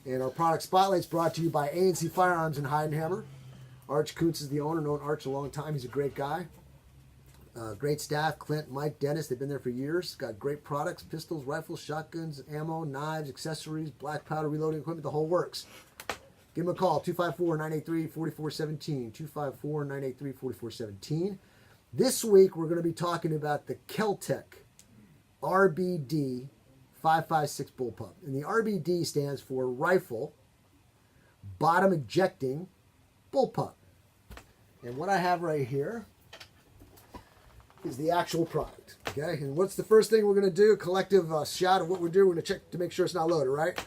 And our product spotlight's brought to you by A&C Firearms in Heidenhammer. Arch Kuntz is the owner. Known Arch a long time. He's a great guy. Great staff, Clint, Mike, Dennis. They've been there for years. Got great products, pistols, rifles, shotguns, ammo, knives, accessories, black powder, reloading equipment, the whole works. Give them a call, 254-983-4417, 254-983-4417. This week, we're going to be talking about the Kel-Tec RDB 5.56 bullpup. And the RBD stands for Rifle Bottom Ejecting Bullpup. And what I have right here is the actual product. Okay, and what's the first thing we're going to do? Collective shot of what we're doing. We're going to check to make sure it's not loaded, right?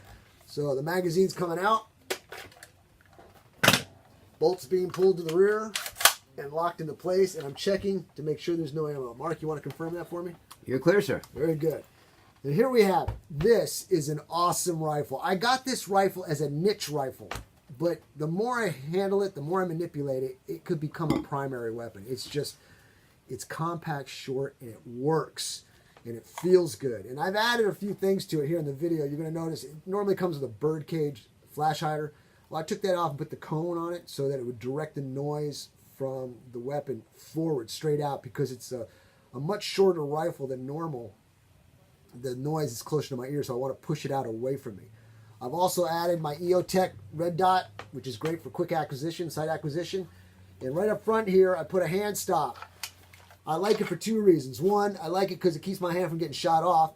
So the magazine's coming out. Bolts being pulled to the rear and locked into place. And I'm checking to make sure there's no ammo. Mark, you want to confirm that for me? You're clear, sir. Very good. And here we have it. This is an awesome rifle. I got this rifle as a niche rifle, but the more I handle it, the more I manipulate it, it could become a primary weapon. It's compact, short, and it works, and it feels good. And I've added a few things to it here in the video. You're going to notice it normally comes with a birdcage flash hider. Well, I took that off and put the cone on it so that it would direct the noise from the weapon forward, straight out, because it's a much shorter rifle than normal. The noise is closer to my ear, so I want to push it out away from me. I've also added my EOTech red dot, which is great for quick acquisition, sight acquisition. And right up front here, I put a hand stop. I like it for two reasons. One, I like it because it keeps my hand from getting shot off.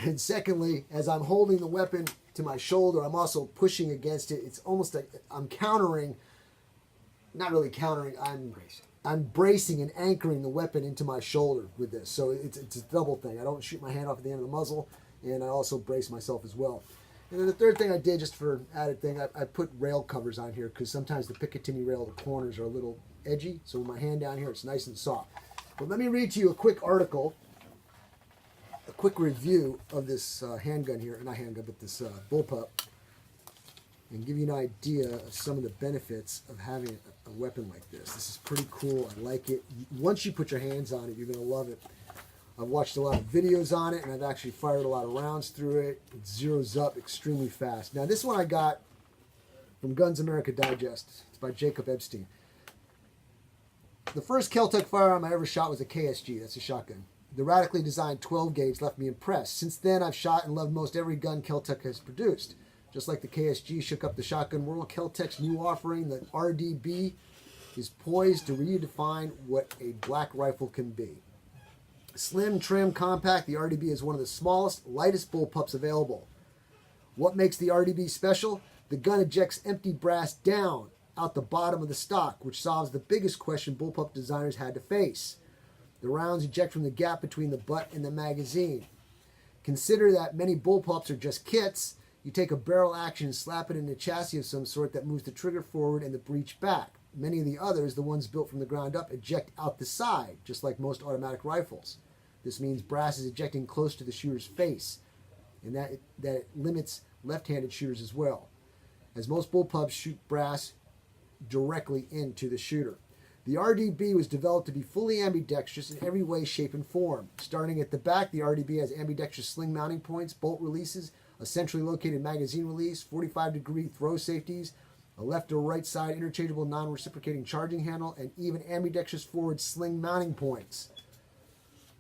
And secondly, as I'm holding the weapon to my shoulder, I'm also pushing against it. It's almost like I'm countering, not really countering, I'm bracing and anchoring the weapon into my shoulder with this. So it's a double thing. I don't shoot my hand off at the end of the muzzle, and I also brace myself as well. And then the third thing I did, just for added thing, I put rail covers on here because sometimes the Picatinny rail, the corners are a little edgy. So with my hand down here, it's nice and soft. But let me read to you a quick article, a quick review of this handgun here, not handgun, but this bullpup, and give you an idea of some of the benefits of having a weapon like this. This is pretty cool. I like it. Once you put your hands on it, you're going to love it. I've watched a lot of videos on it, and I've actually fired a lot of rounds through it. It zeroes up extremely fast. Now, this one I got from Guns America Digest. It's by Jacob Epstein. The first Kel-Tec firearm I ever shot was a KSG. That's a shotgun. The radically designed 12 gauge left me impressed. Since then, I've shot and loved most every gun Kel-Tec has produced. Just like the KSG shook up the shotgun world, Kel-Tec's new offering, the RDB, is poised to redefine what a black rifle can be. Slim, trim, compact, the RDB is one of the smallest, lightest bullpups available. What makes the RDB special? The gun ejects empty brass down out the bottom of the stock, which solves the biggest question bullpup designers had to face. The rounds eject from the gap between the butt and the magazine. Consider that many bullpups are just kits. You take a barrel action and slap it in a chassis of some sort that moves the trigger forward and the breech back. Many of the others, the ones built from the ground up, eject out the side, just like most automatic rifles. This means brass is ejecting close to the shooter's face, and that limits left-handed shooters as well, as most bullpups shoot brass directly into the shooter. The RDB was developed to be fully ambidextrous in every way, shape, and form. Starting at the back, the RDB has ambidextrous sling mounting points, bolt releases, a centrally located magazine release, 45-degree throw safeties, a left or right side interchangeable non-reciprocating charging handle, and even ambidextrous forward sling mounting points.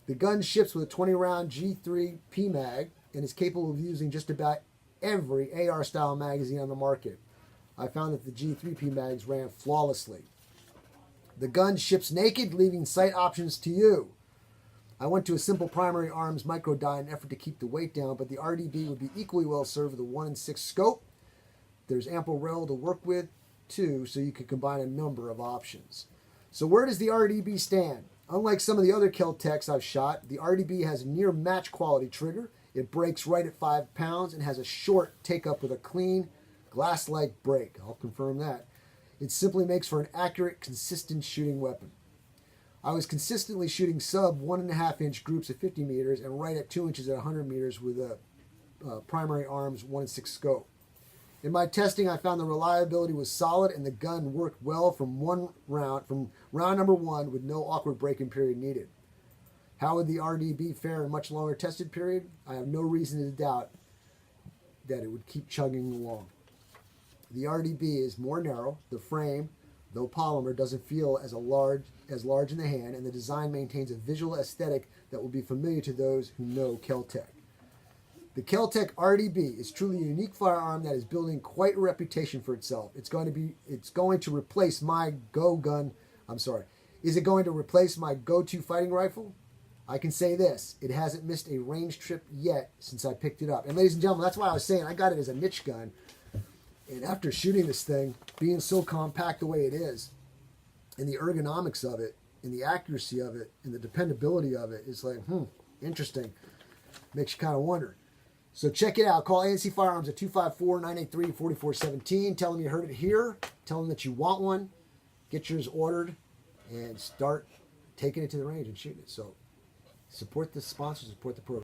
The gun ships with a 20-round G3 PMag and is capable of using just about every AR-style magazine on the market. I found that the G3 PMags ran flawlessly. The gun ships naked, leaving sight options to you. I went to a simple primary arms micro die in an effort to keep the weight down, but the RDB would be equally well served with a 1-in-6 scope. There's ample rail to work with, too, so you can combine a number of options. So where does the RDB stand? Unlike some of the other Kel-Tecs I've shot, the RDB has a near match quality trigger. It breaks right at 5 pounds and has a short take-up with a clean, glass-like break. I'll confirm that. It simply makes for an accurate, consistent shooting weapon. I was consistently shooting sub 1.5-inch groups at 50 meters and right at 2 inches at 100 meters with a primary arms 1-in-6 scope. In my testing, I found the reliability was solid and the gun worked well from round number 1 with no awkward break-in period needed. How would the RDB fare in a much longer tested period? I have no reason to doubt that it would keep chugging along. The RDB is more narrow. The frame, though polymer, doesn't feel as large in the hand, and the design maintains a visual aesthetic that will be familiar to those who know Kel-Tec. The Kel-Tec RDB is truly a unique firearm that is building quite a reputation for itself. It's going to replace my Is it going to replace my go-to fighting rifle? I can say this: it hasn't missed a range trip yet since I picked it up. And ladies and gentlemen, that's why I was saying I got it as a niche gun. And after shooting this thing, being so compact the way it is, and the ergonomics of it, and the accuracy of it, and the dependability of it, it's like, interesting. Makes you kind of wonder. So check it out. Call A&C Firearms at 254-983-4417. Tell them you heard it here. Tell them that you want one. Get yours ordered and start taking it to the range and shooting it. So support the sponsors, support the program.